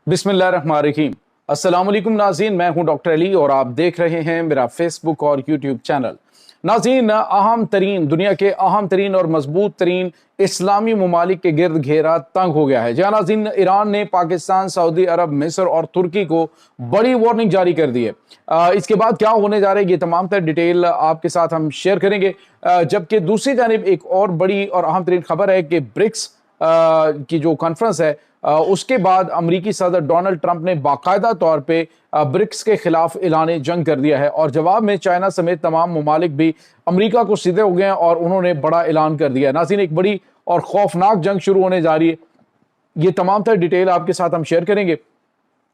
बिस्मिल्लाहिर्रहमानिर्रहीम। अस्सलाम वालेकुम नाज़रीन, मैं हूं डॉक्टर अली और आप देख रहे हैं मेरा फेसबुक और यूट्यूब चैनल। नाज़रीन, दुनिया के अहम तरीन और मजबूत तरीन इस्लामी ममालिक के गिर्द घेरा तंग हो गया है। जहाँ नाज़रीन, ईरान ने पाकिस्तान, सऊदी अरब, मिस्र और तुर्की को बड़ी वार्निंग जारी कर दी है। इसके बाद क्या होने जा रहा है, ये तमाम तर डिटेल आपके साथ हम शेयर करेंगे। जबकि दूसरी जानिब एक और बड़ी और अहम तरीन खबर है कि ब्रिक्स की जो कॉन्फ्रेंस है, उसके बाद अमरीकी सदर डोनाल्ड ट्रंप ने बाकायदा तौर पे ब्रिक्स के खिलाफ ऐलान जंग कर दिया है और जवाब में चाइना समेत तमाम ममालिक भी अमरीका को सीधे हो गए हैं और उन्होंने बड़ा ऐलान कर दिया है। नाज़रीन, एक बड़ी और खौफनाक जंग शुरू होने जा रही है। ये तमाम तर डिटेल आपके साथ हम शेयर करेंगे।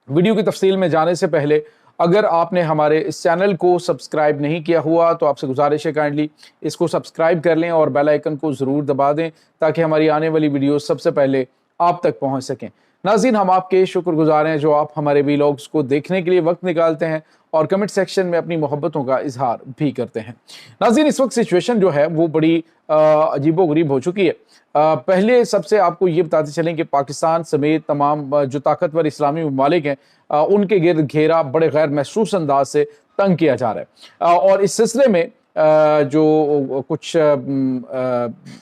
वीडियो की तफसील में जाने से पहले अगर आपने हमारे इस चैनल को सब्सक्राइब नहीं किया हुआ तो आपसे गुजारिश है काइंडली इसको सब्सक्राइब कर लें और बेल आइकन को ज़रूर दबा दें ताकि हमारी आने वाली वीडियो सबसे पहले आप तक पहुंच सकें। नाज़रीन, हम आपके शुक्रगुजार हैं जो आप हमारे वीलॉग्स को देखने के लिए वक्त निकालते हैं और कमेंट सेक्शन में अपनी मोहब्बतों का इजहार भी करते हैं। नाज़रीन, इस वक्त सिचुएशन जो है वो बड़ी अजीबोगरीब हो चुकी है। पहले सबसे आपको ये बताते चलें कि पाकिस्तान समेत तमाम जो ताकतवर इस्लामी ममालिक हैं उनके गिर्द घेरा बड़े गैर महसूस अंदाज से तंग किया जा रहा है और इस सिलसिले में जो कुछ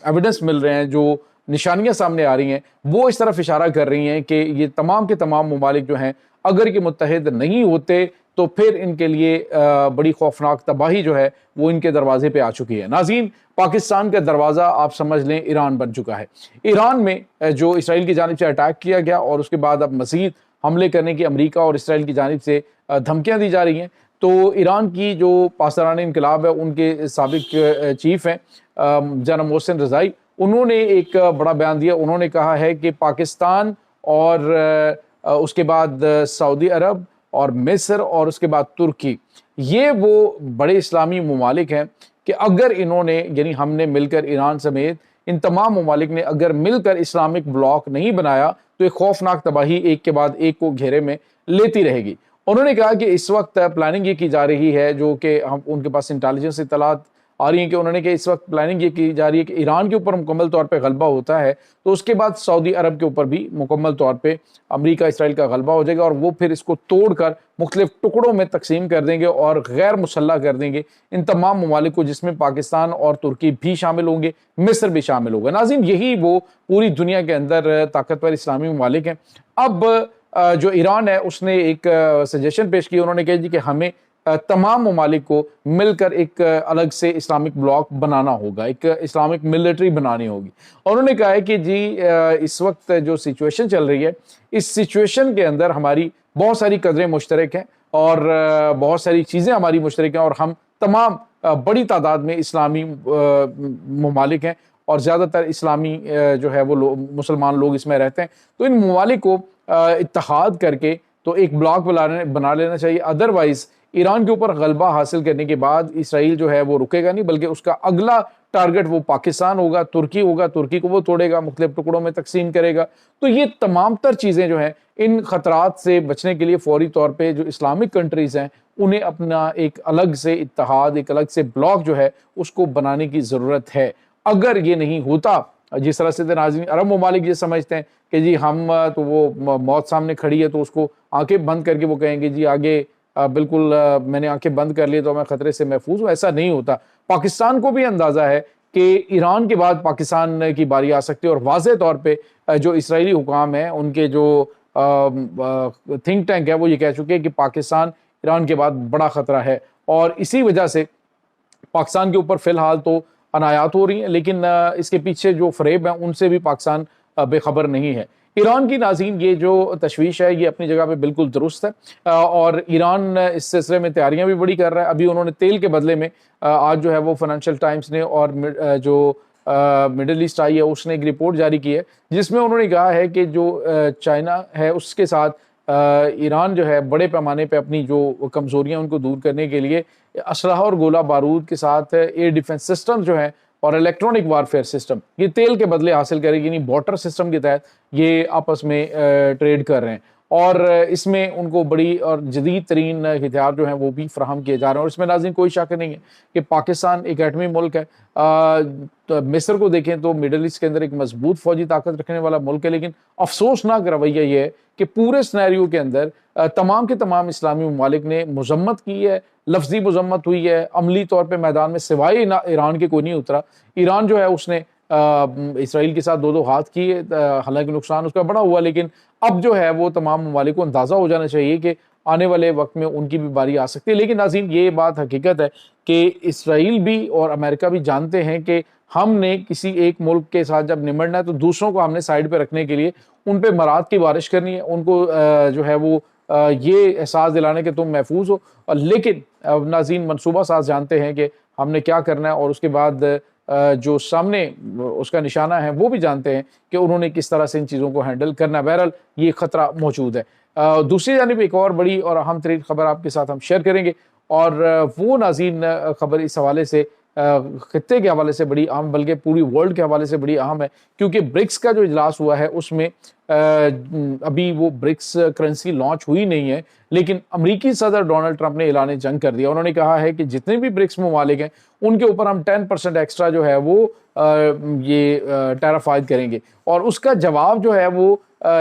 एविडेंस मिल रहे हैं, जो निशानियां सामने आ रही हैं, वो इस तरफ इशारा कर रही हैं कि ये तमाम के तमाम ममालिक जो हैं अगर ये मुत्तहिद नहीं होते तो फिर इनके लिए बड़ी खौफनाक तबाही जो है वो इनके दरवाजे पे आ चुकी है। नाज़रीन, पाकिस्तान का दरवाज़ा आप समझ लें ईरान बन चुका है। ईरान में जो इसराइल की जानिब से अटैक किया गया और उसके बाद अब मज़ीद हमले करने की अमरीका और इसराइल की जानिब से धमकियाँ दी जा रही हैं। तो ईरान की जो पासदारान इंकलाब है उनके साबिक चीफ हैं जनाब मोहसिन रज़ाई, उन्होंने एक बड़ा बयान दिया। उन्होंने कहा है कि पाकिस्तान और उसके बाद सऊदी अरब और मिस्र और उसके बाद तुर्की, ये वो बड़े इस्लामी ममालिक हैं कि अगर इन्होंने यानी हमने मिलकर ईरान समेत इन तमाम ममालिक ने अगर मिलकर इस्लामिक ब्लॉक नहीं बनाया तो एक खौफनाक तबाही एक के बाद एक को घेरे में लेती रहेगी। उन्होंने कहा कि इस वक्त प्लानिंग ये की जा रही है, जो कि हम उनके पास इंटेलिजेंस इत्तलात आ रही है कि उन्होंने कि इस वक्त प्लानिंग ये की जा रही है कि ईरान के ऊपर मुकम्मल तौर पे गलबा होता है तो उसके बाद सऊदी अरब के ऊपर भी मुकम्मल तौर पे अमरीका इसराइल का गलबा हो जाएगा और वो फिर इसको तोड़कर मुख्तलिफ टुकड़ों में तकसीम कर देंगे और गैर मुसल्लह कर देंगे इन तमाम ममालिक को, जिसमें पाकिस्तान और तुर्की भी शामिल होंगे, मिस्र भी शामिल होगा। नाज़रीन, यही वो पूरी दुनिया के अंदर ताकतवर इस्लामी ममालिक हैं। अब जो ईरान है उसने एक सजेशन पेश की। उन्होंने कहा जी कि हमें तमाम ममालिक को मिलकर एक अलग से इस्लामिक ब्लॉक बनाना होगा, एक इस्लामिक मिलिट्री बनानी होगी। और उन्होंने कहा है कि जी इस वक्त जो सिचुएशन चल रही है, इस सिचुएशन के अंदर हमारी बहुत सारी कदरें मुश्तरक हैं और बहुत सारी चीज़ें हमारी मुश्तरक हैं और हम तमाम बड़ी तादाद में इस्लामी ममालिक हैं और ज़्यादातर इस्लामी जो है वो मुसलमान लोग इसमें रहते हैं। तो इन ममालिक को इत्तेहाद करके तो एक ब्लॉक बना लेना चाहिए। अदरवाइज़ ईरान के ऊपर गलबा हासिल करने के बाद इसराइल जो है वो रुकेगा नहीं, बल्कि उसका अगला टारगेट वो पाकिस्तान होगा, तुर्की होगा, तुर्की को वो तोड़ेगा, मुख्तलिफ टुकड़ों में तकसीम करेगा। तो ये तमाम तर चीज़ें जो हैं, इन ख़तरात से बचने के लिए फौरी तौर पे जो इस्लामिक कंट्रीज़ हैं उन्हें अपना एक अलग से इत्तेहाद, एक अलग से ब्लॉक जो है उसको बनाने की ज़रूरत है। अगर ये नहीं होता, जिस तरह से नाज़रीन अरब ममालिक ये समझते हैं कि जी हम तो वो मौत सामने खड़ी है तो उसको आंखें बंद करके वो कहेंगे जी आगे बिल्कुल मैंने आंखें बंद कर ली तो मैं खतरे से महफूज हूँ, ऐसा नहीं होता। पाकिस्तान को भी अंदाज़ा है कि ईरान के बाद पाकिस्तान की बारी आ सकती है और वाज़ेह तौर पे जो इसराइली हुकाम हैं उनके जो थिंक टैंक है वो ये कह चुके हैं कि पाकिस्तान ईरान के बाद बड़ा ख़तरा है और इसी वजह से पाकिस्तान के ऊपर फ़िलहाल तो अनायात हो रही हैं, लेकिन इसके पीछे जो फ़रेब हैं उनसे भी पाकिस्तान बेखबर नहीं है। ईरान की नाज़रीन ये जो तशवीश है ये अपनी जगह पे बिल्कुल दुरुस्त है और ईरान इस सिलसिले में तैयारियां भी बड़ी कर रहा है। अभी उन्होंने तेल के बदले में आज जो है वो फाइनेंशियल टाइम्स ने और जो मिडल ईस्ट आई है उसने एक रिपोर्ट जारी की है जिसमें उन्होंने कहा है कि जो चाइना है उसके साथ ईरान जो है बड़े पैमाने पे अपनी जो कमज़ोरियाँ उनको दूर करने के लिए असलहा और गोला बारूद के साथ एयर डिफेंस सिस्टम जो है और इलेक्ट्रॉनिक वारफेयर सिस्टम ये तेल के बदले हासिल करेगी, यानी वाटर सिस्टम के तहत ये आपस में ट्रेड कर रहे हैं और इसमें उनको बड़ी और जदीद तरीन हथियार जो हैं वो भी फराहम किए जा रहे हैं। और इसमें नाज़रीन कोई शक नहीं है कि पाकिस्तान एक एटमी मुल्क है। तो मिस्र को देखें तो मिडल ईस्ट के अंदर एक मजबूत फौजी ताकत रखने वाला मुल्क है, लेकिन अफसोसनाक रवैया ये है کہ پورے سنیریو کے اندر تمام کے تمام اسلامی ممالک نے مذمت کی ہے، لفظی مذمت ہوئی ہے، عملی طور پہ میدان میں سوائے ایران کے کوئی نہیں اترا۔ ایران جو ہے اس نے اسرائیل کے ساتھ دو دو ہاتھ کیے، حالانکہ نقصان اس کا بڑا ہوا، لیکن اب جو ہے وہ تمام ممالک کو اندازہ ہو جانا چاہیے کہ آنے والے وقت میں ان کی بھی باری آ سکتی ہے۔ لیکن ناظرین یہ بات حقیقت ہے کہ اسرائیل بھی اور امریکہ بھی جانتے ہیں کہ ہم نے کسی ایک ملک کے ساتھ جب نمٹنا ہے تو دوسروں کو ہم نے سائیڈ پہ رکھنے کے لیے ان پہ مراد کی بارش کرنی ہے، ان کو جو ہے وہ یہ احساس دلانے کہ تم محفوظ ہو۔ لیکن ناظرین منصوبہ ساز جانتے ہیں کہ ہم نے کیا کرنا ہے، اور اس کے بعد جو سامنے اس کا نشانہ ہے وہ بھی جانتے ہیں کہ انہوں نے کس طرح سے ان چیزوں کو ہینڈل کرنا ہے۔ بہرحال یہ خطرہ موجود ہے۔ دوسری جانب ایک اور بڑی اور اہم ترین خبر آپ کے ساتھ ہم شیئر کریں گے، اور وہ ناظرین خبر اس حوالے سے خطے کے حوالے سے بڑی اہم، بلکہ پوری ورلڈ کے حوالے سے بڑی اہم ہے، کیونکہ برکس کا جو اجلاس ہوا ہے اس میں ابھی وہ برکس کرنسی لانچ ہوئی نہیں ہے، لیکن امریکی صدر ڈونلڈ ٹرمپ نے اعلان جنگ کر دیا۔ انہوں نے کہا ہے کہ جتنے بھی برکس ممالک ہیں ان کے اوپر ہم 10% ایکسٹرا جو ہے وہ یہ ٹیرف عائد کریں گے، اور اس کا جواب جو ہے وہ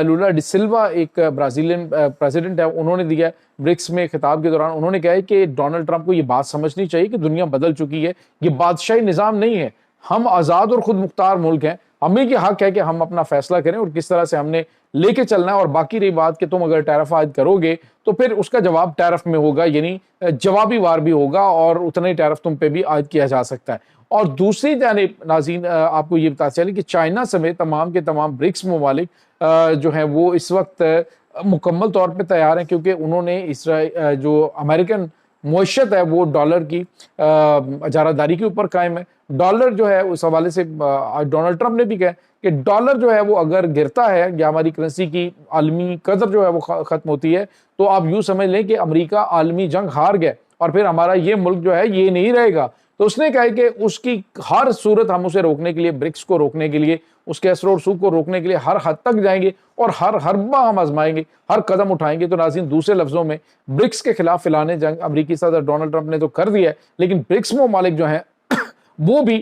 لولا ڈی سلوا ایک برازیلین پریزیڈنٹ ہے انہوں نے دیا ہے برکس میں خطاب کے دوران۔ انہوں نے کہا ہے کہ ڈونلڈ ٹرمپ کو یہ بات سمجھنی چاہیے کہ دنیا بدل چکی ہے، یہ بادشاہی نظام نہیں ہے، ہم آزاد اور خود مختار ملک ہیں، ہمیں یہ حق ہے کہ ہم اپنا فیصلہ کریں اور کس طرح سے ہم نے لے کے چلنا ہے، اور باقی رہی بات کہ تم اگر ٹیرف عائد کرو گے تو پھر اس کا جواب ٹیرف میں ہوگا، یعنی جوابی وار بھی ہوگا اور اتنا ہی ٹیرف تم پہ بھی عائد کیا جا سکتا ہے۔ اور دوسری جانب ناظرین آپ کو یہ بتا چلے کہ چائنا سمیت تمام کے تمام برکس ممالک جو ہیں وہ اس وقت مکمل طور پہ تیار ہیں، کیونکہ انہوں نے جو امریکن معیشت ہے وہ ڈالر کی اجارہ داری کے اوپر قائم ہے۔ ڈالر جو ہے اس حوالے سے ڈونلڈ ٹرمپ نے بھی کہا کہ ڈالر جو ہے وہ اگر گرتا ہے یا ہماری کرنسی کی عالمی قدر جو ہے وہ ختم ہوتی ہے تو آپ یوں سمجھ لیں کہ امریکہ عالمی جنگ ہار گیا، اور پھر ہمارا یہ ملک جو ہے یہ نہیں رہے گا۔ تو اس نے کہا کہ اس کی ہر صورت ہم اسے روکنے کے لیے، برکس کو روکنے کے لیے، اس کے اثر و رسوخ کو روکنے کے لیے ہر حد تک جائیں گے اور ہر حربہ ہم آزمائیں گے، ہر قدم اٹھائیں گے۔ تو ناظرین دوسرے لفظوں میں برکس کے خلاف اعلان جنگ امریکی صدر ڈونلڈ ٹرمپ نے تو کر دیا ہے، لیکن برکس ممالک جو ہیں وہ بھی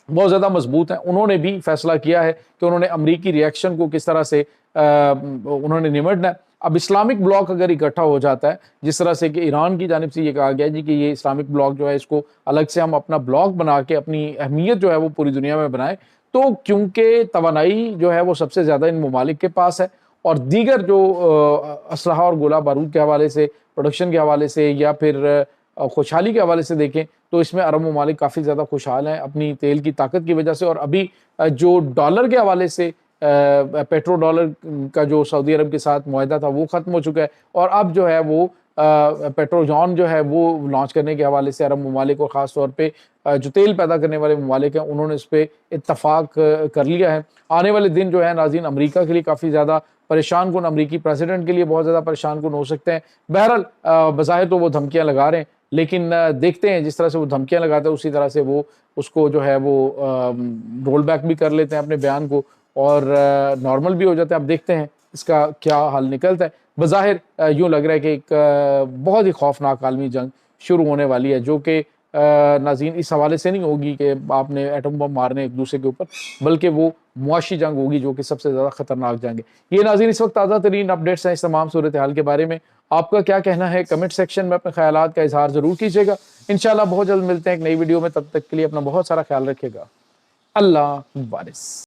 بہت زیادہ مضبوط ہیں۔ انہوں نے بھی فیصلہ کیا ہے کہ انہوں نے امریکی ری ایکشن کو کس طرح سے انہوں نے نمٹنا ہے۔ اب اسلامک بلاک اگر اکٹھا ہو جاتا ہے، جس طرح سے کہ ایران کی جانب سے یہ کہا گیا جی کہ یہ اسلامک بلاک جو ہے اس کو الگ سے ہم اپنا بلاک بنا کے اپنی اہمیت جو ہے وہ پوری دنیا میں بنائیں، تو کیونکہ توانائی جو ہے وہ سب سے زیادہ ان ممالک کے پاس ہے، اور دیگر جو اسلحہ اور گولہ بارود کے حوالے سے، پروڈکشن کے حوالے سے، یا پھر خوشحالی کے حوالے سے دیکھیں تو اس میں عرب ممالک کافی زیادہ خوشحال ہیں اپنی تیل کی طاقت کی وجہ سے۔ اور ابھی جو ڈالر کے حوالے سے پیٹرو ڈالر کا جو سعودی عرب کے ساتھ معاہدہ تھا وہ ختم ہو چکا ہے، اور اب جو ہے وہ پیٹرو جان جو ہے وہ لانچ کرنے کے حوالے سے عرب ممالک اور خاص طور پہ جو تیل پیدا کرنے والے ممالک ہیں انہوں نے اس پہ اتفاق کر لیا ہے۔ آنے والے دن جو ہے ناظرین امریکہ کے لیے کافی زیادہ پریشان کن، امریکی پریزیڈنٹ کے لیے بہت زیادہ پریشان کن ہو سکتے ہیں۔ بہرحال بظاہر تو وہ دھمکیاں لگا رہے ہیں، لیکن دیکھتے ہیں جس طرح سے وہ دھمکیاں لگاتے ہیں اسی طرح سے وہ اس کو جو ہے وہ رول بیک بھی کر لیتے ہیں اپنے بیان کو، اور نارمل بھی ہو جاتے ہیں۔ اب دیکھتے ہیں اس کا کیا حل نکلتا ہے۔ بظاہر یوں لگ رہا ہے کہ ایک بہت ہی خوفناک عالمی جنگ شروع ہونے والی ہے، جو کہ ناظرین اس حوالے سے نہیں ہوگی کہ آپ نے ایٹم بم مارنے ایک دوسرے کے اوپر، بلکہ وہ معاشی جنگ ہوگی جو کہ سب سے زیادہ خطرناک جنگ ہے۔ یہ ناظرین اس وقت تازہ ترین اپڈیٹس ہیں اس تمام صورتحال کے بارے میں۔ آپ کا کیا کہنا ہے کمنٹ سیکشن میں اپنے خیالات کا اظہار ضرور کیجیے گا۔ انشاءاللہ بہت جلد ملتے ہیں ایک نئی ویڈیو میں، تب تک کے لیے اپنا بہت سارا خیال رکھیے گا۔ اللہ حافظ۔